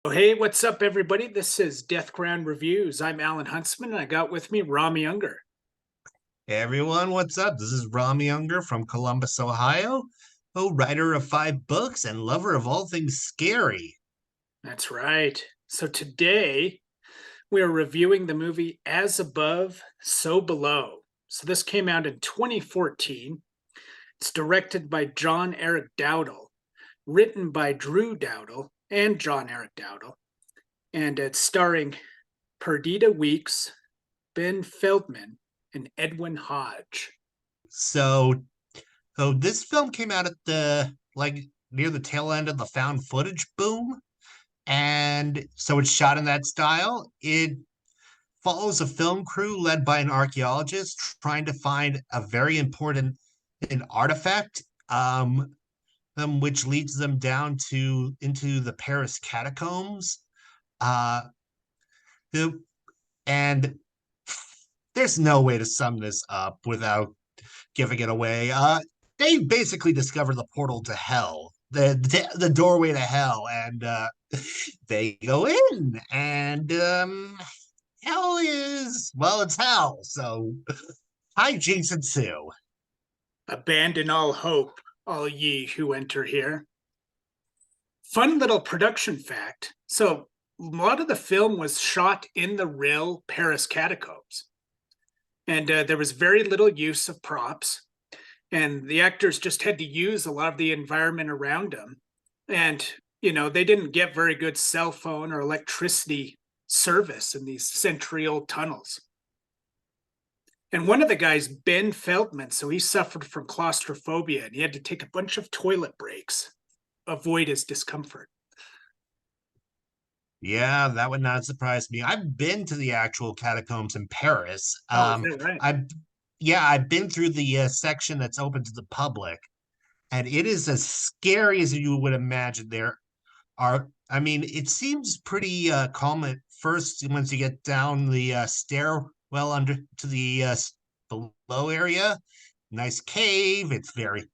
Oh, hey, what's up, everybody? This is DeathGroundReviews. I'm Alan Huntsman, and I got with me Rami Ungar. Hey everyone, what's up? This is Rami Ungar from Columbus, Ohio, writer of 5 books and lover of all things scary. That's right. So today we are reviewing the movie As Above, So Below. So this came out in 2014. It's directed by John Eric Dowdle, written by Drew Dowdle and John Eric Dowdle, and it's starring Perdita Weeks, Ben Feldman, and Edwin Hodge. So, so this film came out at the near the tail end of the found footage boom, and so it's shot in that style. It follows a film crew led by an archaeologist trying to find a very important an artifact, which leads them down to into the Paris catacombs. Uh, the and there's no way to sum this up without giving it away. They basically discover the portal to hell, the doorway to hell, and they go in, and hell is well, it's hell. So hijinks ensue. Abandon all hope, all ye who enter here. Fun little production fact. So, a lot of the film was shot in the real Paris catacombs, and there was very little use of props. And the actors just had to use a lot of the environment around them. And, they didn't get very good cell phone or electricity service in these century old tunnels. And one of the guys, Ben Feldman, so he suffered from claustrophobia and he had to take a bunch of toilet breaks, avoid his discomfort. Yeah, that would not surprise me. I've been to the actual catacombs in Paris. Oh, is that right? I've been through the section that's open to the public, and it is as scary as you would imagine. There are, I mean, it seems pretty calm at first once you get down the stairwell under to the below area. Nice cave. It's very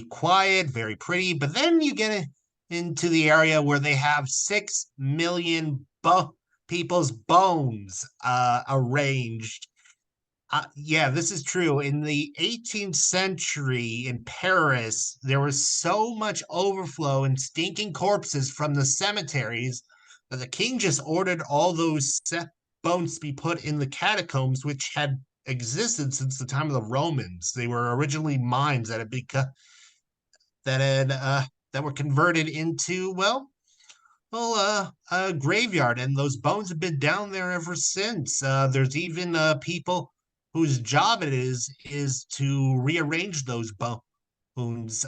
quiet, very pretty. But then you get into the area where they have 6 million people's bones arranged. Yeah, this is true. In the 18th century in Paris, there was so much overflow and stinking corpses from the cemeteries that the king just ordered all those bones to be put in the catacombs, which had existed since the time of the Romans. They were originally mines that had become that were converted into a graveyard, and those bones have been down there ever since. There's even people whose job it is to rearrange those bones,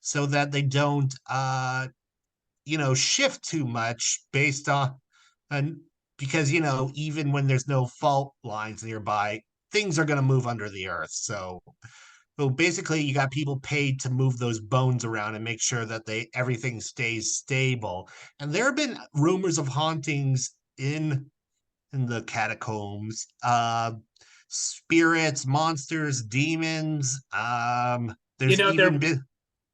so that they don't shift too much based on and because even when there's no fault lines nearby, things are going to move under the earth. So basically, you got people paid to move those bones around and make sure that everything stays stable. And there have been rumors of hauntings in the catacombs. Spirits, monsters, demons. You There's know, even been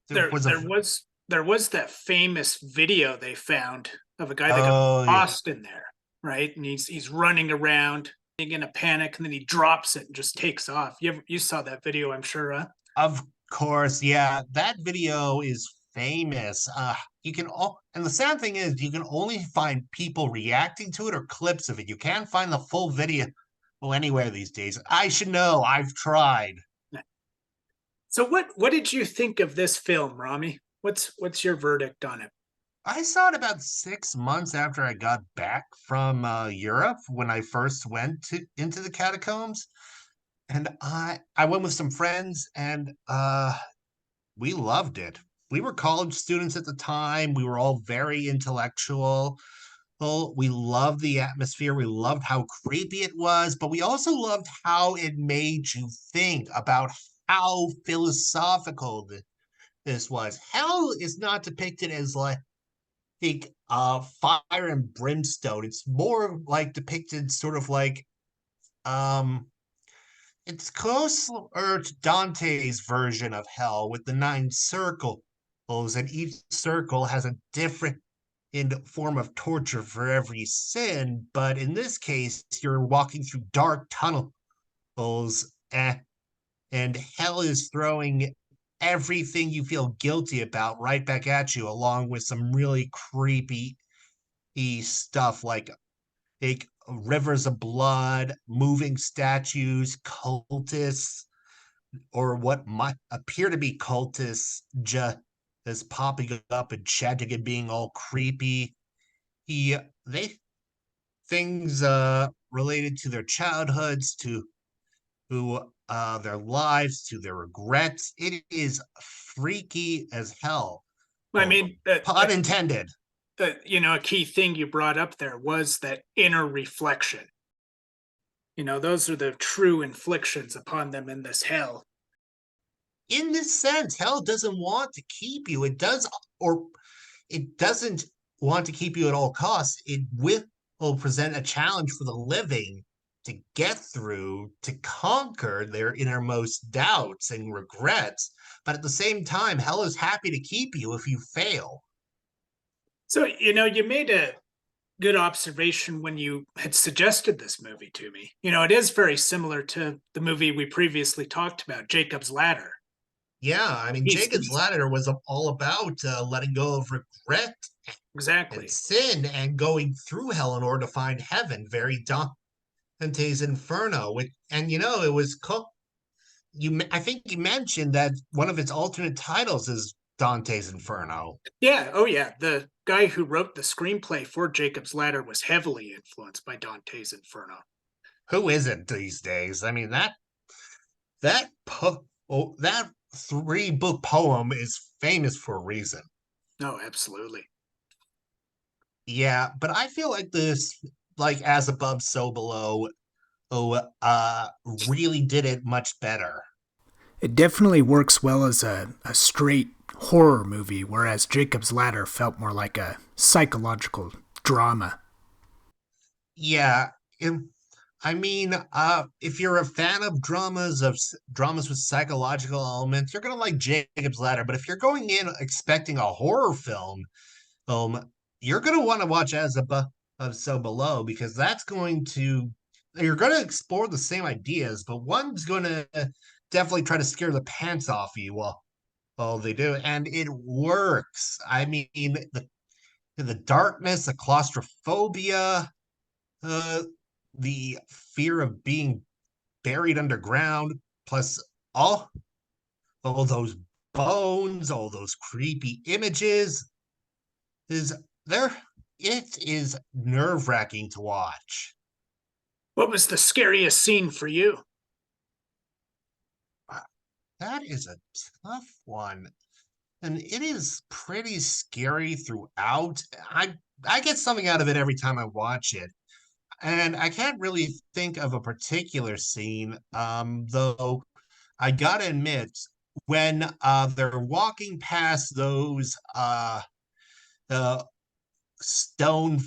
there there was a there was there was that famous video they found of a guy that got oh yeah. lost in there, right? And he's running around in a panic, and then he drops it and just takes off. You saw that video, I'm sure. Huh? Of course, yeah. That video is famous. You can all, and the sad thing is, you can only find people reacting to it or clips of it. You can't find the full video anywhere these days. I should know. I've tried. So what did you think of this film, Rami? What's your verdict on it? I saw it about 6 months after I got back from Europe when I first went into the catacombs, and I went with some friends, and we loved it. We were college students at the time. We were all very intellectual. Well, we loved the atmosphere. We loved how creepy it was, but we also loved how it made you think about how philosophical this was. Hell is not depicted as fire and brimstone. It's more like depicted sort of like um it's closer to Dante's version of hell with the 9 circles, and each circle has a different in form of torture for every sin, but in this case, you're walking through dark tunnels, and hell is throwing everything you feel guilty about right back at you, along with some really creepy stuff like rivers of blood, moving statues, cultists, or what might appear to be cultists just popping up and chanting and being all creepy. He they things related to their childhoods, to their lives, to their regrets. It is freaky as hell. I Oh, mean, pun intended. a key thing you brought up there was that inner reflection. Those are the true inflictions upon them in this hell. In this sense, hell doesn't want to keep you. It doesn't want to keep you at all costs. It will present a challenge for the living to get through, to conquer their innermost doubts and regrets. But at the same time, hell is happy to keep you if you fail. So, you made a good observation when you had suggested this movie to me. It is very similar to the movie we previously talked about, Jacob's Ladder. Yeah, I mean, Jacob's He's Ladder was all about letting go of regret and exactly. sin and going through hell in order to find heaven. Very Dante's Inferno. And it was I think you mentioned that one of its alternate titles is Dante's Inferno. Yeah. Oh, yeah. The guy who wrote the screenplay for Jacob's Ladder was heavily influenced by Dante's Inferno. Who isn't these days? I mean that 3-book poem is famous for a reason. No, absolutely. Yeah, but I feel like this, like As Above, So Below, really did it much better. It definitely works well as a straight horror movie, whereas Jacob's Ladder felt more like a psychological drama. Yeah, I mean, if you're a fan of dramas with psychological elements, you're gonna like Jacob's Ladder. But if you're going in expecting a horror film, you're gonna want to watch As Above, So Below, because you're gonna explore the same ideas, but one's gonna definitely try to scare the pants off you while they do, and it works. I mean, the darkness, the claustrophobia, uh, the fear of being buried underground, plus all all those bones, all those creepy images is there. It is nerve-wracking to watch. What was the scariest scene for you? That is a tough one, and it is pretty scary throughout. I get something out of it every time I watch it. And I can't really think of a particular scene, though I gotta admit, when they're walking past those the stone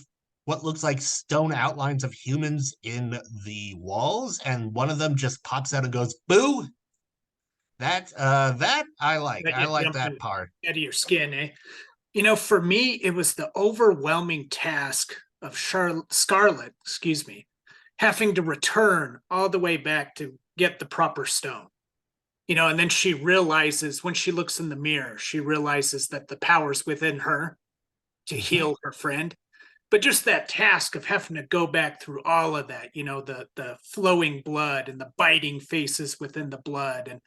what looks like stone outlines of humans in the walls, and one of them just pops out and goes, "Boo!" That I like. That I you like jumped that part. out of your skin, eh? For me, it was the overwhelming task of Scarlet, excuse me, having to return all the way back to get the proper stone. And then she realizes when she looks in the mirror, she realizes that the power's within her to Mhm. heal her friend. But just that task of having to go back through all of that, the flowing blood and the biting faces within the blood and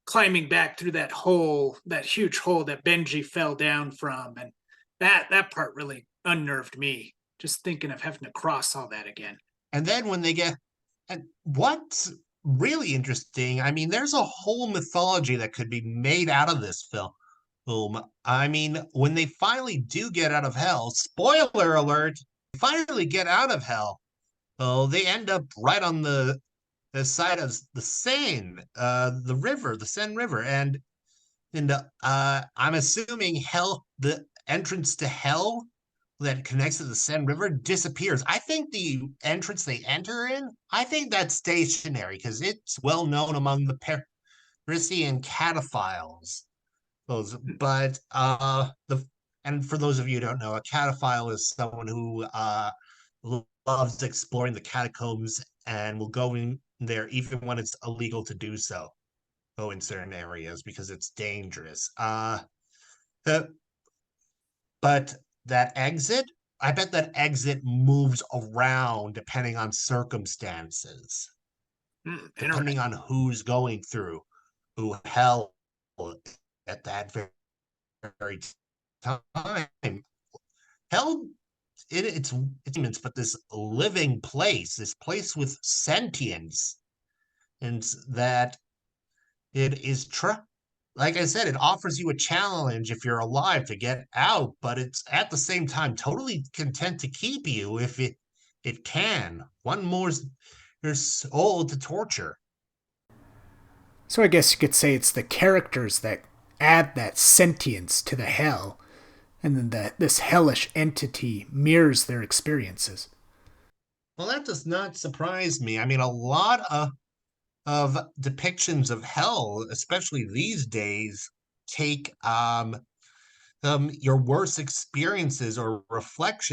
climbing back through that huge hole that Benji fell down from. And that part really unnerved me, just thinking of having to cross all that again. And then when they get, and what's really interesting, I mean, there's a whole mythology that could be made out of this film. I mean, when they finally do get out of hell, spoiler alert, finally get out of hell. Oh, they end up right on the side of the Seine, the river, the Seine River, and I'm assuming hell, the entrance to hell that connects to the Seine River disappears. I think the entrance they enter in, I think that's stationary because it's well known among the Parisian cataphiles. But and for those of you who don't know, a cataphile is someone who loves exploring the catacombs and will go in there even when it's illegal to do so. Go in certain areas because it's dangerous. The but that exit, I bet that exit moves around depending on circumstances, Interesting. depending on who's going through, who hell at that very time. Hell, it's but this living place, this place with sentience, and that it is like I said, it offers you a challenge if you're alive to get out, but it's at the same time totally content to keep you if it can. One more your soul to torture. So I guess you could say it's the characters that add that sentience to the hell, and then this hellish entity mirrors their experiences. Well, that does not surprise me. I mean, a lot of depictions of hell, especially these days, take your worst experiences or reflect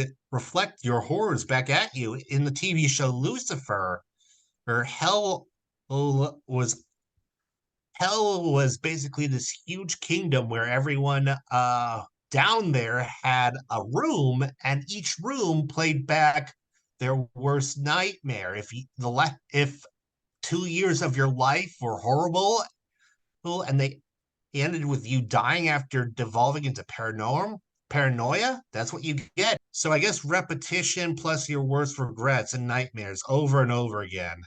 your horrors back at you. In the TV show Lucifer, or was hell was basically this huge kingdom where everyone down there had a room, and each room played back their worst nightmare. If 2 years of your life were horrible, and they ended with you dying after devolving into paranoia, that's what you get. So I guess repetition plus your worst regrets and nightmares over and over again.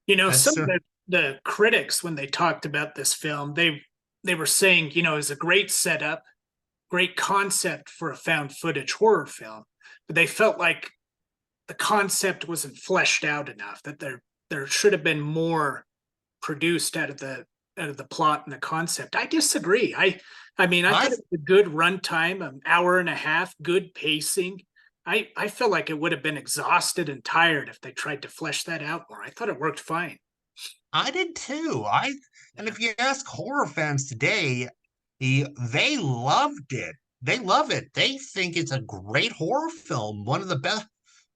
Some That's of the critics, when they talked about this film, they were saying, it was a great setup, great concept for a found footage horror film, but they felt like the concept wasn't fleshed out enough, that there should have been more produced out of the plot and the concept. I disagree. I mean, I I thought it was a good runtime, an hour and a half, good pacing. I feel like it would have been exhausted and tired if they tried to flesh that out more. I thought it worked fine. I did too. And if you ask horror fans today, they loved it. They love it. They think it's a great horror film, one of the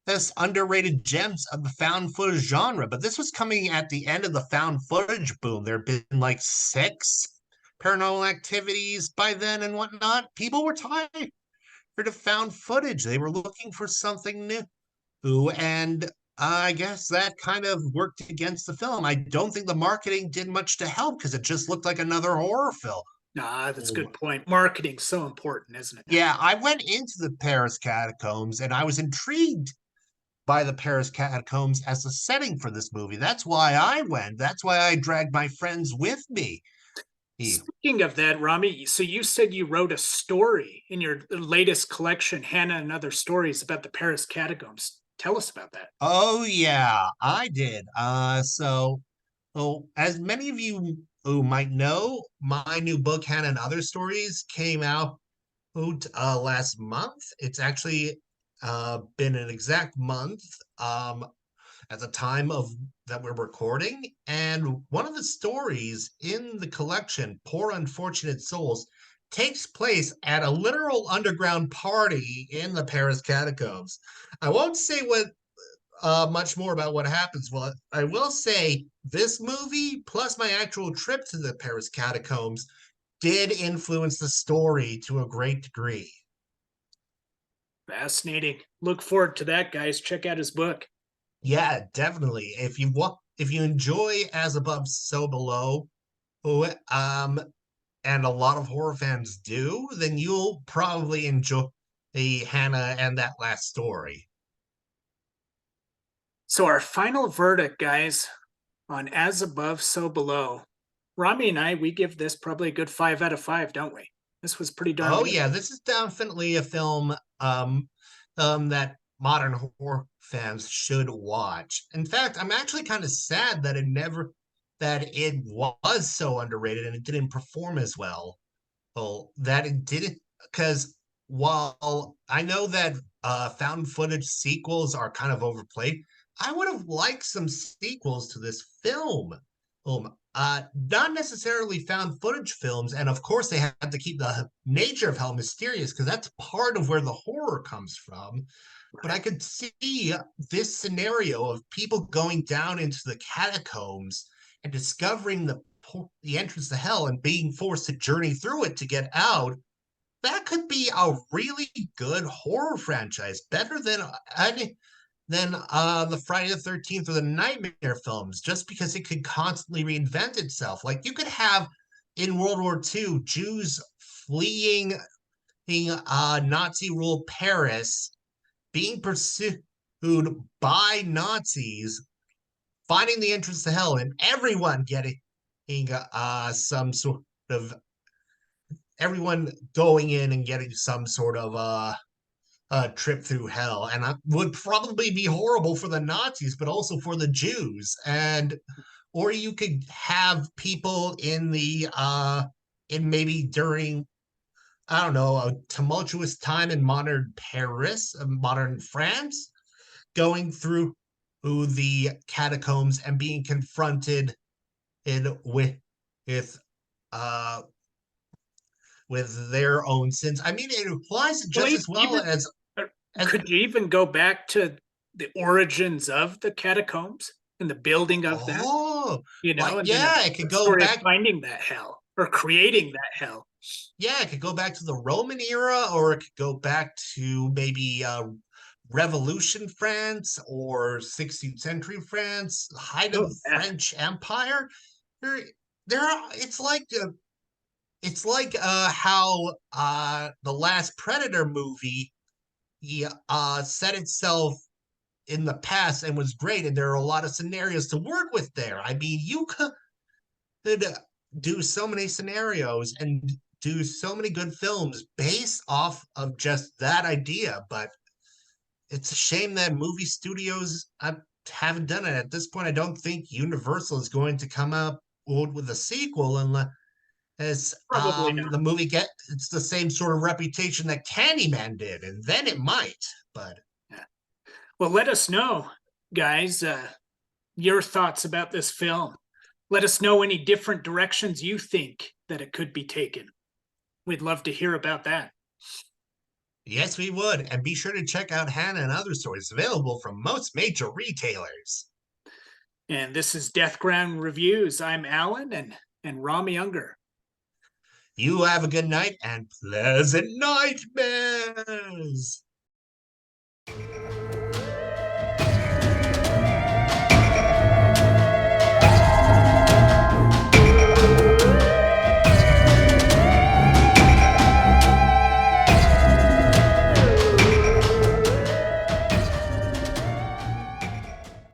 best underrated gems of the found footage genre. But this was coming at the end of the found footage boom. There had been like 6 paranormal activities by then and whatnot. People were tired of found footage. They were looking for something new. And I guess that kind of worked against the film. I don't think the marketing did much to help because it just looked like another horror film. Nah, that's a good point. Marketing's so important, isn't it? Yeah, I went into the Paris catacombs and I was intrigued by the Paris catacombs as a setting for this movie. That's why I went. That's why I dragged my friends with me. Speaking of that, Rami, so you said you wrote a story in your latest collection, Hannah and Other Stories, about the Paris catacombs. Tell us about that. Oh yeah, I did. As many of you who might know, my new book, Hannah and Other Stories, came out last month. It's actually been an exact month at the time of that we're recording. And one of the stories in the collection, Poor Unfortunate Souls, takes place at a literal underground party in the Paris catacombs. I won't say what much more about what happens. Well, I will say this movie plus my actual trip to the Paris catacombs did influence the story to a great degree. Fascinating. Look forward to that, guys. Check out his book. Yeah, definitely. If you enjoy As Above, So Below, and a lot of horror fans do, then you'll probably enjoy the Hannah and That Last Story. So our final verdict, guys, on As Above, So Below. Rami and I, we give this probably a good 5 out of 5, don't we? This was pretty darn good. Yeah, this is definitely a film that modern horror fans should watch. In fact, I'm actually kind of sad that it was so underrated and it didn't perform as well. Well, that it didn't, because while I know that found footage sequels are kind of overplayed, I would have liked some sequels to this film. not necessarily found footage films, and of course they had to keep the nature of hell mysterious because that's part of where the horror comes from. But I could see this scenario of people going down into the catacombs and discovering the entrance to hell and being forced to journey through it to get out. That could be a really good horror franchise, better than the Friday the 13th or the Nightmare films, just because it could constantly reinvent itself. Like you could have in World War II Jews fleeing Nazi ruled Paris, being pursued by Nazis, finding the entrance to hell, and everyone getting some sort of everyone going in and getting some sort of trip through hell, and it would probably be horrible for the Nazis, but also for the Jews. And or you could have people in the in maybe during, I don't know, a tumultuous time in modern Paris, modern France, going through the catacombs and being confronted with uh with their own sins. I mean, it applies just as well as could you even go back to the origins of the catacombs and the building of that? Oh, And yeah, then it could the go story back. of finding that hell or creating that hell. Yeah, it could go back to the Roman era, or it could go back to maybe Revolution France or 16th century France, the height of the Yeah. French Empire. There are. It's like how the last Predator movie set itself in the past and was great, and there are a lot of scenarios to work with there. I mean, you could do so many scenarios and do so many good films based off of just that idea, but it's a shame that movie studios haven't done it. At this point, I don't think Universal is going to come up with a sequel unless Probably not. the movie it's the same sort of reputation that Candyman did, and then it might. But Yeah. Well, let us know, guys, your thoughts about this film. Let us know any different directions you think that it could be taken. We'd love to hear about that. yes, we would. And be sure to check out Hannah and other stories available from most major retailers. And this is Deathground Reviews. I'm Alan and Rami Ungar. You have a good night and pleasant nightmares.